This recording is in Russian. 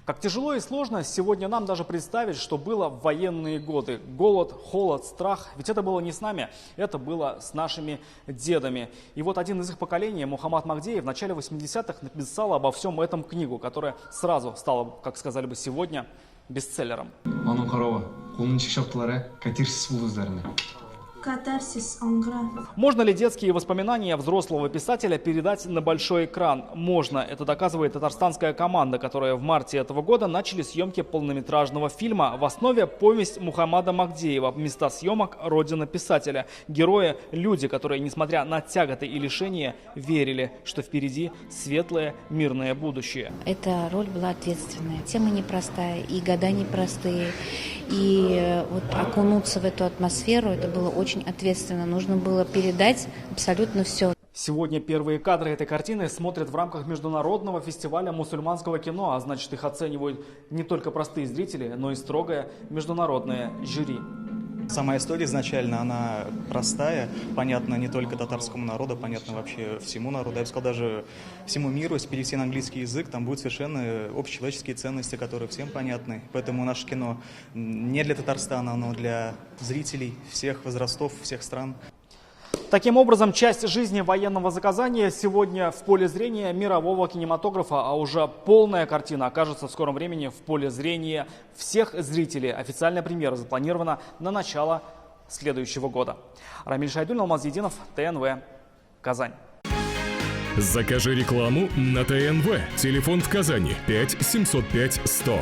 Как тяжело и сложно сегодня нам даже представить, что было в военные годы. Голод, холод, страх. Ведь это было не с нами, это было с нашими дедами. И вот один из их поколений, Мухаммад Магдеев, в начале 80-х написал обо всем этом книгу, которая сразу стала, как сказали бы сегодня, бестселлером. Катарсис Ангра. Можно ли детские воспоминания взрослого писателя передать на большой экран? Можно. Это доказывает татарстанская команда, которая в марте этого года начали съемки полнометражного фильма. В основе повесть Мухаммада Магдеева. Места съемок – родина писателя. Герои – люди, которые, несмотря на тяготы и лишения, верили, что впереди светлое мирное будущее. Эта роль была ответственная. Тема непростая, и года непростые. И вот окунуться в эту атмосферу, это было очень ответственно. Нужно было передать абсолютно все. Сегодня первые кадры этой картины смотрят в рамках международного фестиваля мусульманского кино, а значит, их оценивают не только простые зрители, но и строгое международное жюри. Сама история изначально, она простая, понятна не только татарскому народу, понятна вообще всему народу, я бы сказал, даже всему миру. Если перевести на английский язык, там будут совершенно общечеловеческие ценности, которые всем понятны. Поэтому наше кино не для Татарстана, но для зрителей всех возрастов, всех стран. Таким образом, часть жизни военного заказания сегодня в поле зрения мирового кинематографа, а уже полная картина окажется в скором времени в поле зрения всех зрителей. Официальная премьера запланирована на начало следующего года. Рамиль Шайдуллин, Алмаз Единов, ТНВ, Казань. Закажи рекламу на ТНВ. Телефон в Казани 5 705 100.